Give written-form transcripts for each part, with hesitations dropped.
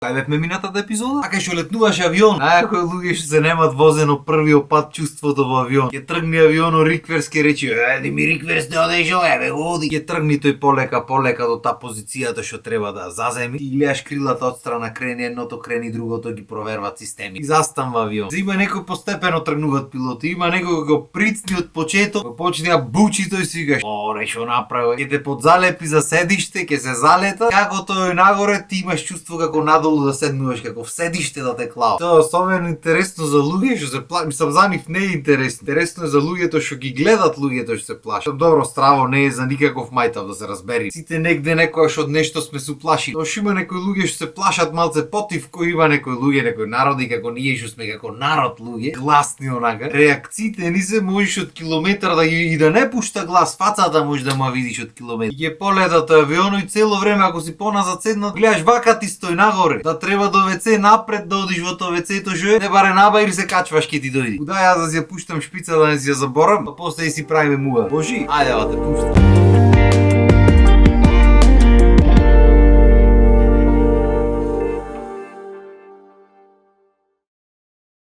Кај бевме минатата епизода? Кај што летнуваш авион, кои луѓе што се немат возено првиот пат чувството во авион. Ќе тргни авионот Рикверс ке речи: "Еди ми Рикверс не одеш бе, оди." Ќе тргни тој полека до таа позицијата што треба да заземи. Ти гледаш крилата од страна, крени едното, крени другото, ги проверваат системи. И застанува авион. Има некој постепено тргнуваат пилоти, има некој го прицни од почеток, почне да бучи тој си викаш: "Оре што направи?" Ќе те подзалепи за седиште, ќе се залета. Како тој нагоре ти имаш чувство како надолу да седнуваш, како в седиште да те клава. Тоа е особено интересно за луѓе што се плашат. Мислам, за нив не е интересно. Интересно е за луѓето што ги гледат луѓето што се плашат. Добро, страво не е за никаков мајтав, да се разбери. Сите негде некојаш од нешто сме се уплашили. Тоа што има некои луѓе што се плашат малце потив, кои има некои луѓе, некои народи како ние што сме како народ луѓе, гласни онака. Реакциите ни се можеш од километар да и да не пушта глас, фацата можеш да ма видиш од километар. И ќе полетат авионот и цело време ако си поназад седнат, гледаш вака ти стои нагоре. Да треба до WC напред да одиш во тоа WC-то што е, не баре наба или се качваш ке ти дојди. Куда јас да си ја пуштам шпица да не си ја заборам, па после си правиме муа. Божи, ајде да те пуштам.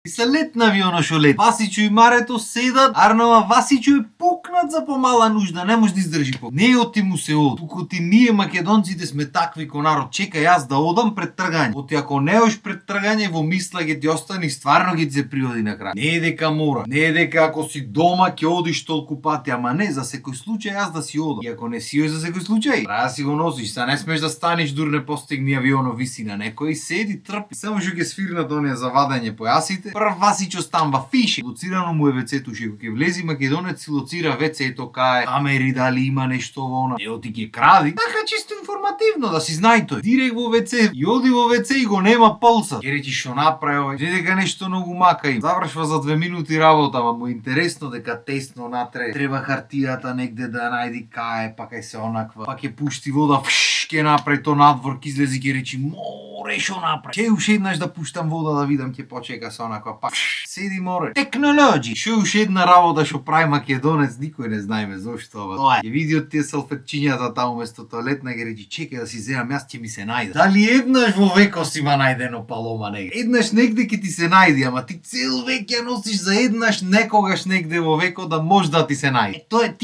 И се лет на авионот што лет. Васичо и Марето седат, Арнова Васичо е пукнат за помала нужда, не може да издржи по. Не оти му се од. Туку ти ние македонците сме такви ко народ. Чекај јас да одам пред тргање. Оти ако не одиш пред тргање, во мисла ќе ти остани, стварно ќе ти се приоди на крај. Не е дека мора, не е дека ако си дома ќе одиш толку пати, ама не, за секој случај јас да си одам. И ако не си одиш за секој случај, треба да си го носиш, са не смеш да станеш дур не постигни авионот виси на некој, седи трпи. Само што ќе свирнат оние за вадење по јасите. Прв Васичо стамба фише. Лоцирано му е WC-то што ќе влези македонец си лоцира WC-то кај камери дали има нешто во она. Не оти ќе кради. Така чисто информативно да си знај тој. Директ во WC и оди во WC и го нема полса. Ќе речи што направи, дека нешто многу мака им. Завршва за 2 минути работа, ама му интересно дека тесно натре. Треба хартијата негде да најди кај, па кај се онаква. Па ќе пушти вода, ќе направи то надвор, ќе излези ќе речи: "Море што направи." Ќе уште еднаш да пуштам вода да видам, ќе почека се онаква. Па седи море. Технологија. Што уште една работа што прави македонец, никој не знаеме зошто ова. Тоа е. Ќе види од тие салфетчињата таму место тоалетна ќе речи: "Чекај да си земам, јас ќе ми се најде." Дали еднаш во векот има најдено палома негде? Еднаш негде ќе ти се најде, ама ти цел век ја носиш за еднаш некогаш негде во векот да може да ти се најде. Тоа е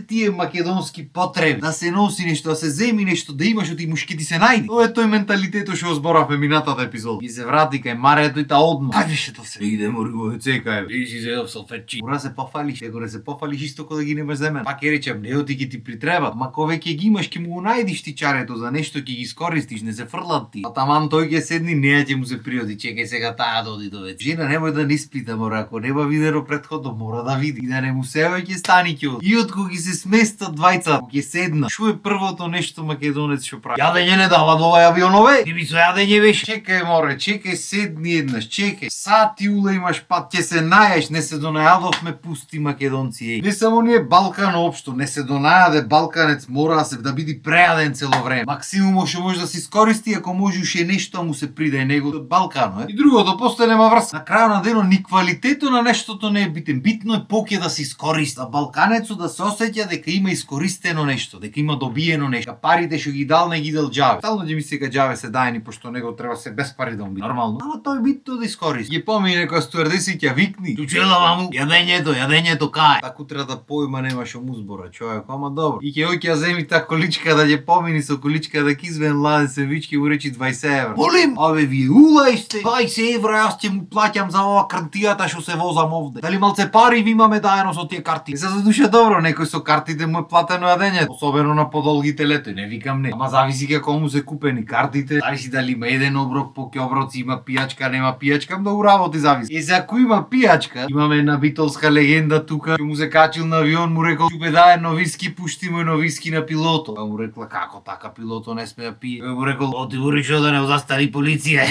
тие македонски потреби, да се носи нешто, да се земи нешто, да имаш од имуш ќе ти се најде. Тоа е тој менталитет што зборавме минатата епизода. И се врати кај Марето и та одма. Кај беше тоа се? Иде мори во WC кај. И си зедов салфетчи. Мора се пофалиш, ако не се пофалиш исто кога да ги немаш земен. Пак ќе речем, не оти ќе ти притребат, ма кога веќе ги имаш ќе му го најдиш ти чарето за нешто ќе ги искористиш, не се фрлат ти. А таман тој ќе седни, неа ќе му се приоди, чекај сега таа да оди до WC. Жена немој да не испита, мора, ако нема видено претходно, мора да види. И да не му сева ќе стани ќе оди. И од кога ги се сместат двајца, ќе седна. Што е првото нешто македонец што прави? Јадење не дава до овај авионове? Ти ми со јадење беше. Чекај море, чекај седни еднаш, чекај. Сати уле имаш пат, ќе се најеш, не се донајадовме пусти македонци. Еј. Не само ние Балкан општо, не се донајаде балканец мора да биде прејаден цело време. Максимум што може да се искористи ако може уште нешто му се придај него од Балкано, е. И другото после нема врска. На крајот на денот ни квалитетот на нештото не е битен. Битно е поќе да се искористи. А балканецот да се осеќа дека има искористено нешто, дека има добиено нешто. Парите што ги дал не ги дал џаве. Стално ќе ми сега џаве се дајни пошто него треба се без пари да му биде. Нормално. Ама тој битно да искористи. Ги помини некоја стюардеси ќе викни: "Чучела маму, јадењето кај?" Таку треба да поима нема што му збора човек, ама добро. И ќе оќе земи та количка да ќе помини со количка да кизвен ладен сендвички му речи 20 евра. Молим, абе вие улајсте 20 евра, јас ќе му плаќам за ова картијата што се возам овде. Дали малце пари ви имаме даено со тие карти? И за душа добро, некој со картите му е платено јадење, особено на подолгите лето, не викам не. Ама зависи како му се купени картите, зависи дали има еден оброк, поки оброци има пијачка, нема пијачка, многу работи зависи. И за ако има пијачка, имаме една битолска легенда тука, што му се качил на авион, му рекол: "Ќупе дај едно виски, пушти му едно виски на пилото." Па му рекла: "Како така пилото не сме да пие?" Му рекол: "Оти ури што да не застани полиција."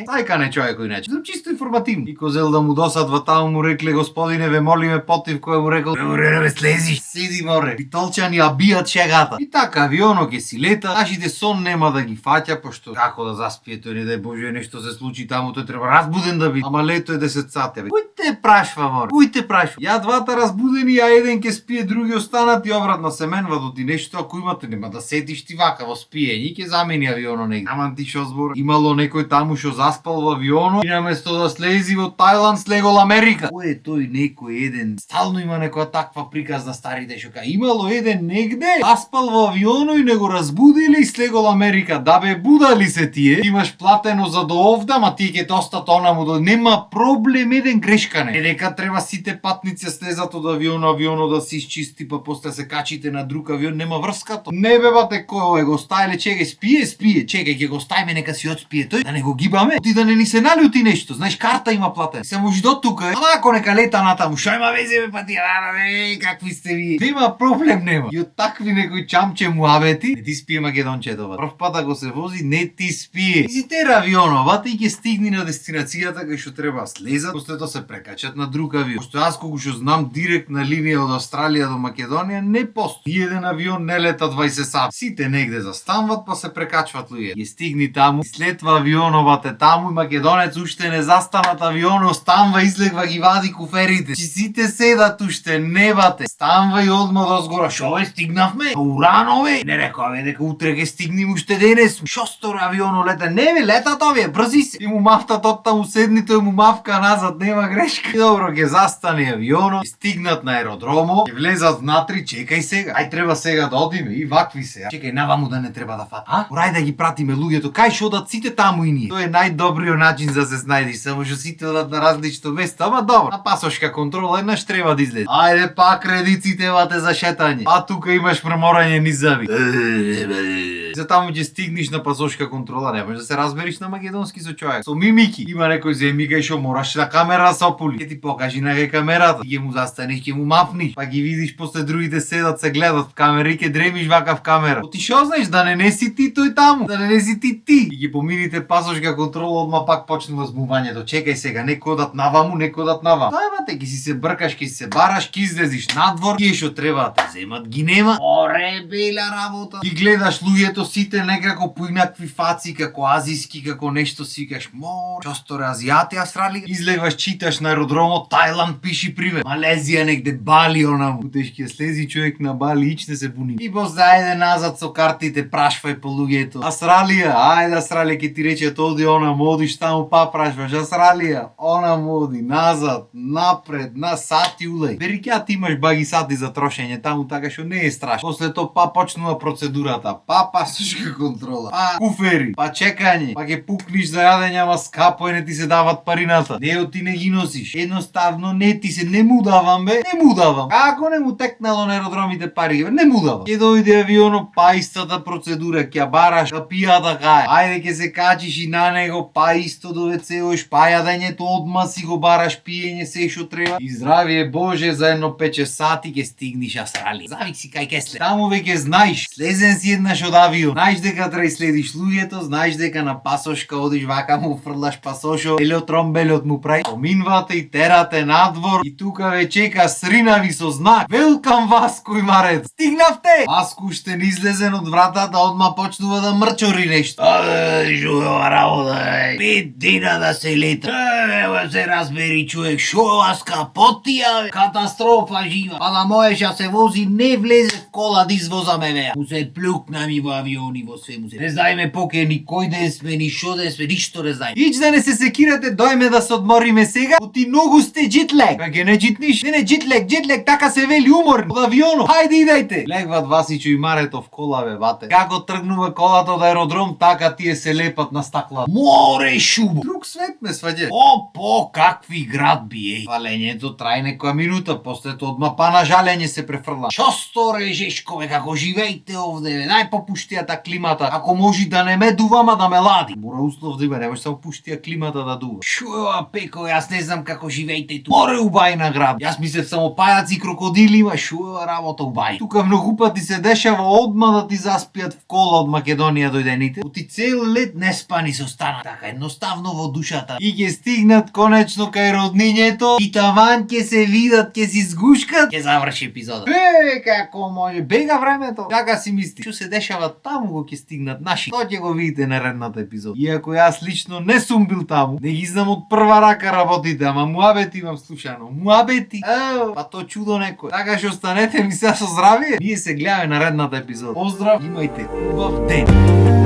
Тајка не човекој иначе. Чисто информативно. И козел да му досадва таму му рекле: "Господине, ве молиме потив", кој му рекол: "Море да слезиш, сиди море." Битолчани ја бијат шегата. И така авионот ќе си лета, нашите сон нема да ги фаќа, пошто како да заспие тој, не дај Боже нешто се случи таму, тој треба разбуден да биде. Ама лето е 10 сати. Кој те прашва, море? Кој те прашва? Ја двата разбудени, а еден ке спие, други останат и обратно се менват ти нешто, ако имате, нема да сетиш ти вака во спиење, ќе замени авионо негде. Аман ти шо збор? Имало некој таму шо заспал во авионо и наместо да слези во Тајланд слегол Америка. Кој е тој некој еден? Стално има некоја таква приказ на старите шо кај имало еден негде, заспал во авионо и не го разбудили и слегол Америка. Да бе, будали се тие? Имаш платено за до овда, ма тие ќе те остат онаму до... Нема проблем, еден грешка не. Дека треба сите патници слезат од авионо да се исчисти, па после се качите на друг авион, нема врскато. Не бе бате, кој го ставиле, чекај, спие, чекај, ќе го ставиме, нека си отспие тој, да не го гибаме, ти да не ни се налјути нешто, знаеш, карта има платена. Се може до тука, ама ако нека лета натаму, шо има везе бе па тие, какви сте ви? Нема проблем, нема. И од такви некои чамче муабети, не ти спие македончето, прв пат ако се вози, не ти спие. Визитера авионот, бате и ќе стигни на дестинацијата кај што треба слезат, после тоа се прекачат на друг авион. Пошто јас колку што знам директна линија од Австралија до Македонија не постои. Еден авион не лета 20 сати. Сите негде застанват па се прекачват луѓе. Ја стигни таму, следва авионовате таму и македонец уште не застанат авионот, станва, излегва, ги вади куферите. Чи сите седат уште, не бате. Станва и одма дозгора. Шо бе, стигнавме? Урано бе. Не рекоа бе дека утре ќе стигнем уште денес. Шо стора авионот лета? Не бе, летат овие, брзи се. И му мафтат од таму седни, тој му мавка назад, нема грешка. И добро, ќе застане авионот, стигнат на аеродромо, ќе влезат внатри, чекај сега. Ај треба сега да одиме и вакви се. Чекај, наваму да не треба да фат. Урај да ги пратиме луѓето, кај шо одат сите таму и ние. Тоа е најдобриот начин за да се снајдиш, само што сите одат на различно место, ама добро. На пасошка контрола еднаш треба да излезе. Ајде па кредиците вате за шетање. А тука имаш преморање низ зъби. За таму ќе стигнеш на пасошка контрола, не можеш да се разбериш на македонски со човек. Со мимики. Има некој земи кај шо мораш на камера се опули. Ќе ти покажи на камерата. Ќе му застанеш, ќе му мафниш, па ги видиш после другите седат се гледат в камера и ќе дремиш вака в камера. Ти шо знаеш да не си ти тој таму, да не си ти. И ги помините пасошка контрола, одма пак почнува збумањето. Чекај сега, некој одат наваму, некој одат наваму. Тоа бате, ќе си се бркаш, ќе си се бараш, ќе излезиш надвор, тие што треба да те земат ги нема. Оре бела работа. И гледаш луѓето сите некако по инакви фаци, како азиски, како нешто си кажеш, шо сторе азијати Австралија. Излегваш, читаш на аеродромот, Тајланд пиши пример. Малезија негде, Бали онаму. Утешки слези човек на Бали, ичне се буни. И после ајде назад со картите, прашвај по луѓето. Австралија, ајде Австралија ќе ти рече оди онаму, одиш таму па прашваш. Австралија, онаму оди, назад, напред, на сати улеј. Бери ќе ти имаш баги сати за трошење таму, така што не е страшно. После тоа па почнува процедурата, па пасошка контрола, па куфери, па чекање, па ќе пукниш за јадење, ама скапо е, не ти се дават парината. Не ти не ги носиш. Едноставно не ти се, не му давам бе, не му давам. Како не му текнало на аеродромите пари, бе, не му давам. Ќе дојде авионот, па истата процедура, ќе бараш, па пијата кај. Ајде ќе се качиш и на него, па исто до вецеош, па јадењето одма си го бараш, пиење се што треба. И здравие Боже, за едно 5-6 сати ќе стигнеш Австралија. Завик си кај Кесле. Таму веќе знаеш, слезен си еднаш од авион. Знаеш дека треба следиш луѓето, знаеш дека на пасошка одиш вака му фрлаш пасошо, елеотромбелот му прави. Поминвате и терате надвор и тука ве чека сринави со знак. Велкам Васко и Марет. Стигнавте! Васко уште не излезен од вратата, одма почнува да мрчори нешто. Жугава работа, 5 дена да се лета. Се разбери човек, шо Васка, потија, катастрофа жива. Па да можеш да се вози, не влезе в кола да извозаме веа. Му се плюкна ми во авиони, во све му се. Не знаеме поке ни кој ден сме, ни шо ден сме, ништо не знаеме. Ич да не се секирате, дојме да се одмориме сега, оти многу сте джитлег. Кај не джитниш? Не, джитлег, така се вели уморни. Од авионот, хајде идејте. Легват Васичо и Марето в кола, бе, бате. Како тргнува колата од аеродром, така тие се лепат на стакла. Море шубо. Друг свет ме сваѓа. По какви градби, еј. Валењето трај некоја минута, после тоа одма па на жалење се префрла. Шо сторе, Жешкове, како живејте овде, бе, нај попуштијата климата. Ако може да не ме дува, ама да ме лади. Мора услов да има, не може само пуштија климата да дува. Шо, пеко, јас не знам како живејте тука. Море убајна град. Јас мислев само пајаци и крокодили има, шо работа убај. Тука многу пати се дешава одма да ти заспијат в кола од Македонија дојдените. Оти цел лет не спани со стана. Така едноставно во душата земјата и ќе стигнат конечно кај роднињето и таван ќе се видат, ќе си сгушкат, ќе заврши епизода. Како може, бега времето. Како си мисли? Што се дешава таму кога ќе стигнат наши? Тоа ќе го видите наредната епизода. Иако јас лично не сум бил таму, не ги знам од прва рака работите, ама муабети имам слушано. Муабети. Па то чудо некој. Така што останете ми се со здравие. Ние се гледаме наредната епизода. Поздрав, имајте убав ден.